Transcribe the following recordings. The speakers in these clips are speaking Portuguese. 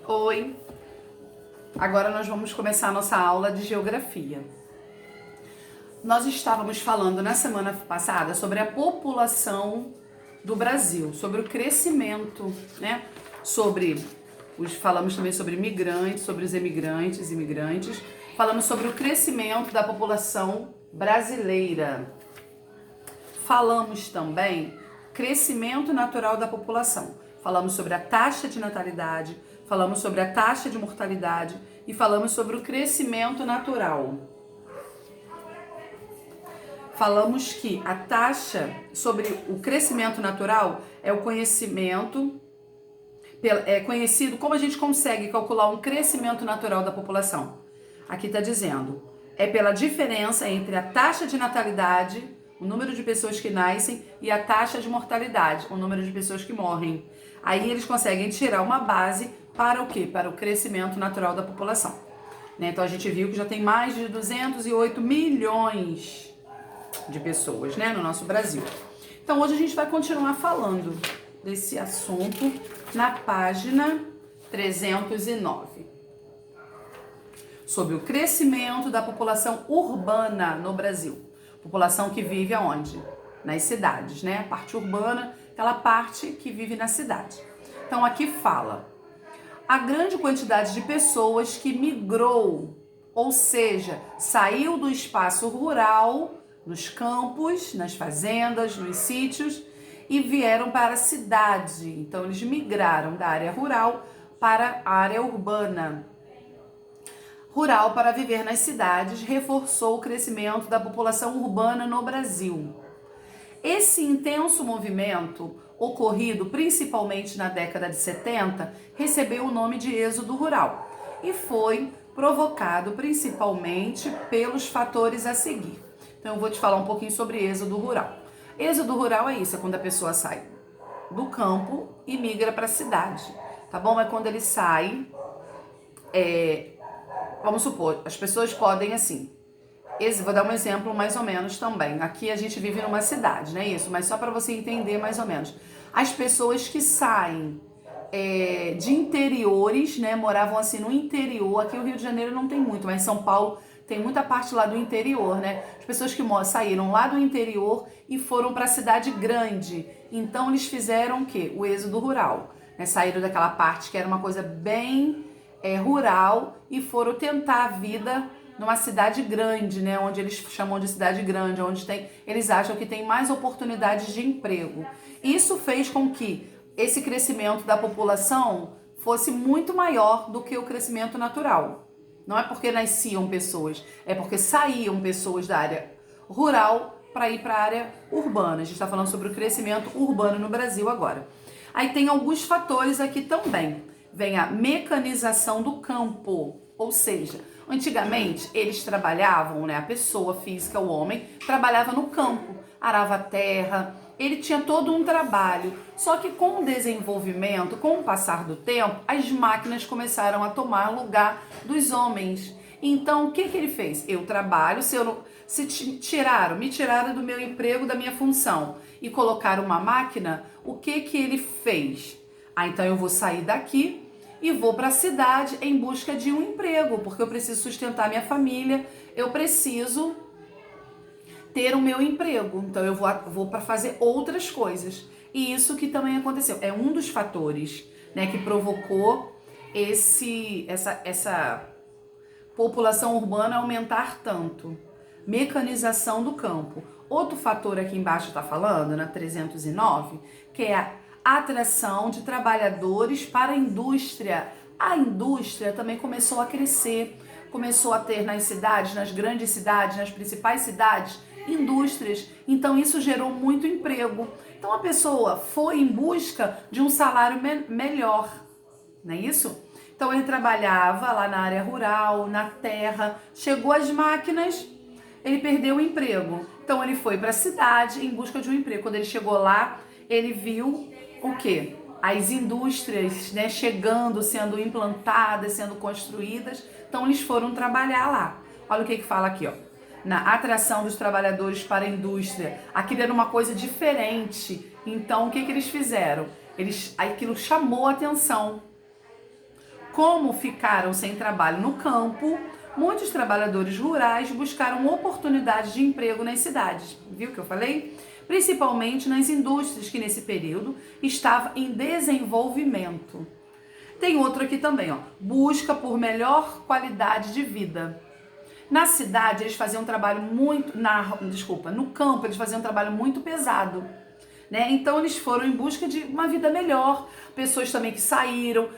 Oi! Agora nós vamos começar a nossa aula de geografia. Nós estávamos falando na semana passada sobre a população do Brasil, sobre o crescimento, né? Falamos também sobre migrantes, sobre os emigrantes, imigrantes. Falamos sobre o crescimento da população brasileira. Falamos também crescimento natural da população. Falamos sobre a taxa de natalidade, falamos sobre a taxa de mortalidade e falamos sobre o crescimento natural. Falamos que a taxa sobre o crescimento natural é o conhecido como a gente consegue calcular um crescimento natural da população. Aqui está dizendo, é pela diferença entre a taxa de natalidade, o número de pessoas que nascem, e a taxa de mortalidade, o número de pessoas que morrem. Aí eles conseguem tirar uma base para o quê? Para o crescimento natural da população. Então a gente viu que já tem mais de 208 milhões de pessoas, no nosso Brasil. Então hoje a gente vai continuar falando desse assunto na página 309. Sobre o crescimento da população urbana no Brasil. População que vive aonde? Nas cidades, A parte urbana, aquela parte que vive na cidade. Então aqui fala a grande quantidade de pessoas que migrou, ou seja, saiu do espaço rural, nos campos, nas fazendas, nos sítios e vieram para a cidade. Então eles migraram da área rural para a área urbana. Rural para viver nas cidades reforçou o crescimento da população urbana no Brasil. Esse intenso movimento, ocorrido principalmente na década de 70, recebeu o nome de êxodo rural e foi provocado principalmente pelos fatores a seguir. Então eu vou te falar um pouquinho sobre êxodo rural. Êxodo rural é isso, é quando a pessoa sai do campo e migra para a cidade, tá bom? É quando ele sai, vamos supor, as pessoas podem assim, vou dar um exemplo mais ou menos também. Aqui a gente vive numa cidade, não é isso? Mas só para você entender mais ou menos. As pessoas que saem de interiores, moravam assim no interior. Aqui o Rio de Janeiro não tem muito, mas São Paulo tem muita parte lá do interior, As pessoas que saíram lá do interior e foram para a cidade grande. Então eles fizeram o quê? O êxodo rural. Saíram daquela parte que era uma coisa bem rural e foram tentar a vida numa cidade grande, onde eles chamam de cidade grande, onde eles acham que tem mais oportunidades de emprego. Isso fez com que esse crescimento da população fosse muito maior do que o crescimento natural. Não é porque nasciam pessoas, é porque saíam pessoas da área rural para ir para a área urbana. A gente está falando sobre o crescimento urbano no Brasil agora. Aí tem alguns fatores aqui também. Vem a mecanização do campo, ou seja, antigamente eles trabalhavam, a pessoa física, o homem, trabalhava no campo, arava a terra, ele tinha todo um trabalho. Só que com o desenvolvimento, com o passar do tempo, as máquinas começaram a tomar lugar dos homens. Então o que ele fez? Eu trabalho, me tiraram do meu emprego, da minha função e colocaram uma máquina, o que ele fez? Então eu vou sair daqui e vou para a cidade em busca de um emprego, porque eu preciso sustentar minha família, eu preciso ter o meu emprego, então eu vou para fazer outras coisas. E isso que também aconteceu, é um dos fatores, que provocou essa população urbana aumentar tanto. Mecanização do campo. Outro fator aqui embaixo está falando, na 309, que é a atração de trabalhadores para a indústria. A indústria também começou a crescer, começou a ter nas cidades, nas grandes cidades, nas principais cidades, indústrias. Então isso gerou muito emprego. Então a pessoa foi em busca de um salário melhor, não é isso? Então ele trabalhava lá na área rural, na terra, chegou as máquinas, ele perdeu o emprego. Então ele foi para a cidade em busca de um emprego. Quando ele chegou lá, ele viu o quê? As indústrias, chegando, sendo implantadas, sendo construídas. Então eles foram trabalhar lá. Olha o que fala aqui, ó. Na atração dos trabalhadores para a indústria. Aquilo era uma coisa diferente. Então o que eles fizeram? Aquilo chamou a atenção. Como ficaram sem trabalho no campo, muitos trabalhadores rurais buscaram oportunidades de emprego nas cidades. Viu o que eu falei? Principalmente nas indústrias que nesse período estavam em desenvolvimento. Tem outro aqui também, ó. Busca por melhor qualidade de vida. Na cidade eles faziam um trabalho muito, no campo eles faziam um trabalho muito pesado, né? Então eles foram em busca de uma vida melhor. Pessoas também que saíram,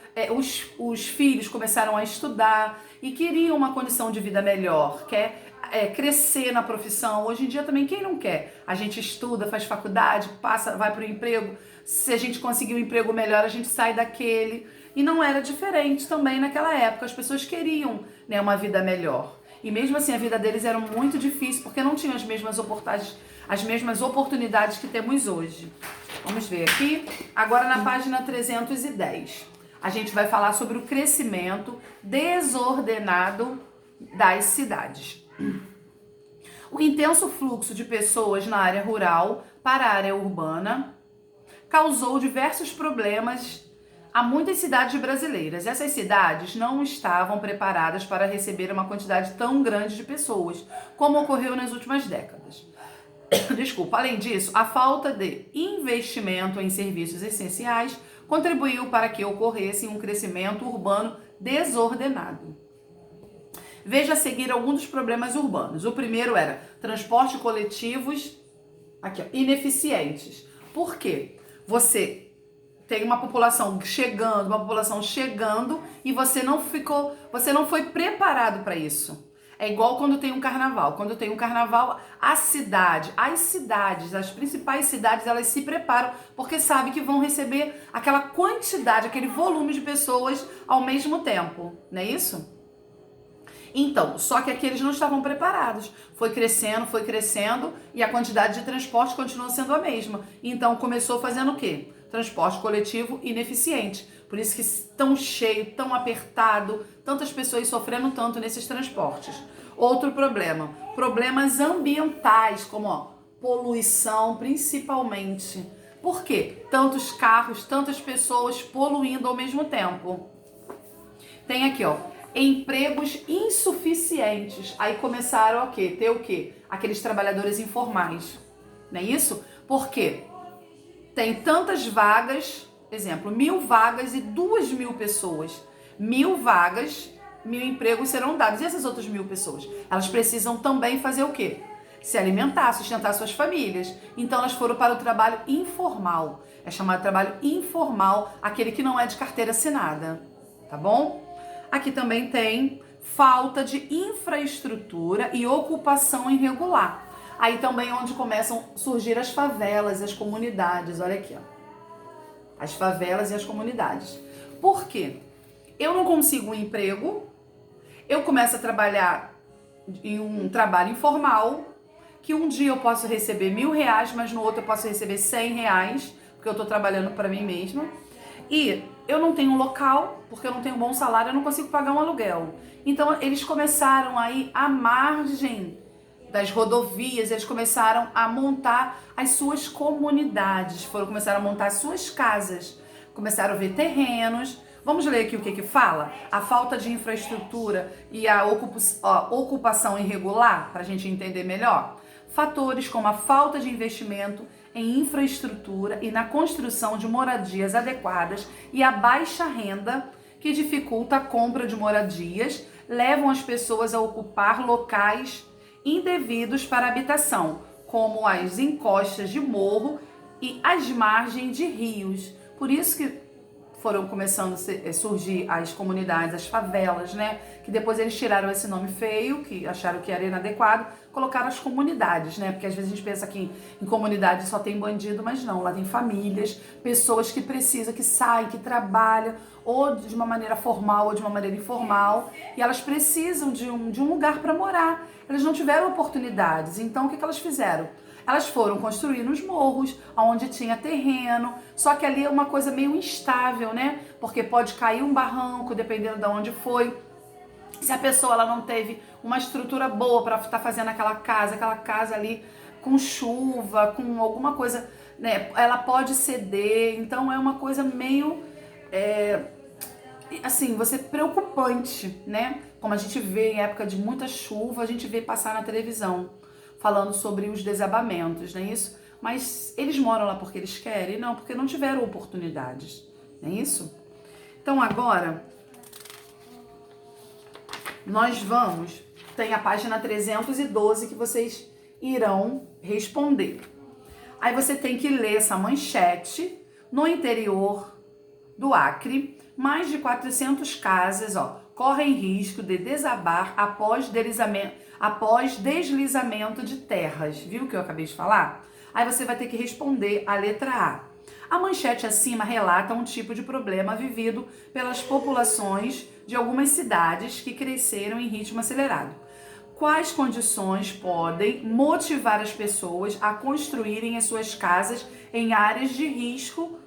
os filhos começaram a estudar e queriam uma condição de vida melhor, crescer na profissão. Hoje em dia também quem não quer? A gente estuda, faz faculdade, vai para o emprego. Se a gente conseguir um emprego melhor, a gente sai daquele. E não era diferente também naquela época. As pessoas queriam, né, uma vida melhor. E mesmo assim a vida deles era muito difícil porque não tinham as mesmas oportunidades que temos hoje. Vamos ver aqui. Agora na página 310. A gente vai falar sobre o crescimento desordenado das cidades. O intenso fluxo de pessoas na área rural para a área urbana causou diversos problemas a muitas cidades brasileiras. Essas cidades não estavam preparadas para receber uma quantidade tão grande de pessoas, como ocorreu nas últimas décadas. Desculpa. Além disso, a falta de investimento em serviços essenciais contribuiu para que ocorresse um crescimento urbano desordenado. Veja a seguir alguns dos problemas urbanos. O primeiro era transportes coletivos ineficientes. Por quê? Você tem uma população chegando e você não foi preparado para isso. É igual quando tem um carnaval. Quando tem um carnaval, as cidades, as principais cidades, elas se preparam porque sabem que vão receber aquela quantidade, aquele volume de pessoas ao mesmo tempo. Não é isso? Então, só que aqui eles não estavam preparados. Foi crescendo e a quantidade de transporte continuou sendo a mesma. Então, começou fazendo o quê? Transporte coletivo ineficiente. Por isso que tão cheio, tão apertado, tantas pessoas sofrendo tanto nesses transportes. Outro problema, problemas ambientais, como poluição principalmente. Por quê? Tantos carros, tantas pessoas poluindo ao mesmo tempo. Tem aqui, empregos insuficientes. Aí começaram ter o quê? Aqueles trabalhadores informais. Não é isso? Por quê? Tem tantas vagas, exemplo, 1000 vagas e 2.000 pessoas. 1000 vagas, 1000 empregos serão dados. E essas outras 1000 pessoas? Elas precisam também fazer o quê? Se alimentar, sustentar suas famílias. Então elas foram para o trabalho informal. É chamado de trabalho informal, aquele que não é de carteira assinada. Tá bom? Aqui também tem falta de infraestrutura e ocupação irregular. Aí também é onde começam a surgir as favelas, as comunidades. Olha aqui, as favelas e as comunidades. Por quê? Eu não consigo um emprego, eu começo a trabalhar em um trabalho informal, que um dia eu posso receber R$1.000, mas no outro eu posso receber R$100, porque eu estou trabalhando para mim mesma. E eu não tenho um local, porque eu não tenho um bom salário, eu não consigo pagar um aluguel. Então eles começaram aí à margem das rodovias, eles começaram a montar as suas comunidades, começaram a montar as suas casas, começaram a ver terrenos. Vamos ler aqui o que fala? A falta de infraestrutura e a ocupação irregular, para a gente entender melhor. Fatores como a falta de investimento em infraestrutura e na construção de moradias adequadas e a baixa renda, que dificulta a compra de moradias, levam as pessoas a ocupar locais indevidos para habitação, como as encostas de morro e as margens de rios. Por isso que foram começando a surgir as comunidades, as favelas, né? Que depois eles tiraram esse nome feio, que acharam que era inadequado, colocaram as comunidades, né? Porque às vezes a gente pensa que em comunidade só tem bandido, mas não, lá tem famílias, pessoas que precisam, que saem, que trabalham, ou de uma maneira formal ou de uma maneira informal, e elas precisam de um lugar para morar. Elas não tiveram oportunidades, então o que elas fizeram? Elas foram construir nos morros, onde tinha terreno, só que ali é uma coisa meio instável, né? Porque pode cair um barranco, dependendo de onde foi. Se a pessoa ela não teve uma estrutura boa para estar fazendo aquela casa ali com chuva, com alguma coisa, né? Ela pode ceder, então é uma coisa meio assim, você preocupante, né? Como a gente vê em época de muita chuva, a gente vê passar na televisão, falando sobre os desabamentos, não é isso? Mas eles moram lá porque eles querem? Não, porque não tiveram oportunidades, não é isso? Então agora, tem a página 312 que vocês irão responder. Aí você tem que ler essa manchete. No interior do Acre, mais de 400 casas, correm risco de desabar após deslizamento de terras. Viu o que eu acabei de falar? Aí você vai ter que responder a letra A. A manchete acima relata um tipo de problema vivido pelas populações de algumas cidades que cresceram em ritmo acelerado. Quais condições podem motivar as pessoas a construírem as suas casas em áreas de risco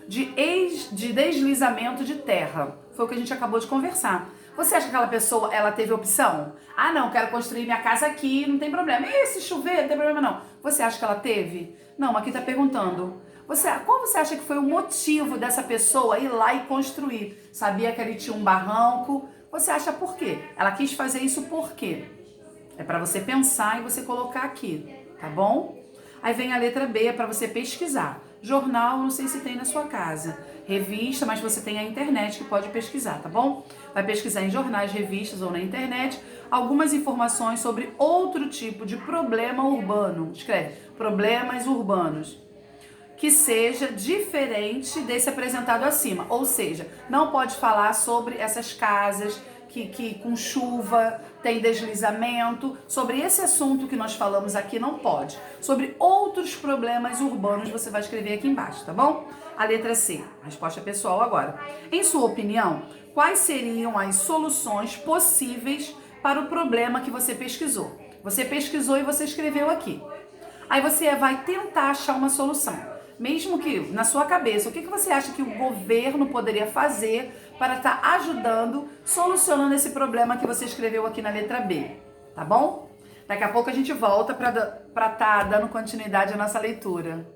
de deslizamento de terra? Foi o que a gente acabou de conversar. Você acha que aquela pessoa, ela teve opção? Ah, não, quero construir minha casa aqui, não tem problema. E se chover, não tem problema não. Você acha que ela teve? Não, aqui tá perguntando. Qual você acha que foi o motivo dessa pessoa ir lá e construir? Sabia que ali tinha um barranco? Você acha por quê? Ela quis fazer isso por quê? É para você pensar e você colocar aqui, tá bom? Aí vem a letra B, é para você pesquisar. Jornal, não sei se tem na sua casa. Revista, mas você tem a internet que pode pesquisar, tá bom? Vai pesquisar em jornais, revistas ou na internet algumas informações sobre outro tipo de problema urbano. Escreve, problemas urbanos. Que seja diferente desse apresentado acima. Ou seja, não pode falar sobre essas casas que com chuva tem deslizamento. Sobre esse assunto que nós falamos aqui, não pode. Sobre outros problemas urbanos, você vai escrever aqui embaixo, tá bom? A letra C, resposta pessoal agora. Em sua opinião, quais seriam as soluções possíveis para o problema que você pesquisou? Você pesquisou e você escreveu aqui. Aí você vai tentar achar uma solução. Mesmo que na sua cabeça, o que você acha que o governo poderia fazer para estar ajudando, solucionando esse problema que você escreveu aqui na letra B, tá bom? Daqui a pouco a gente volta para estar dando continuidade à nossa leitura.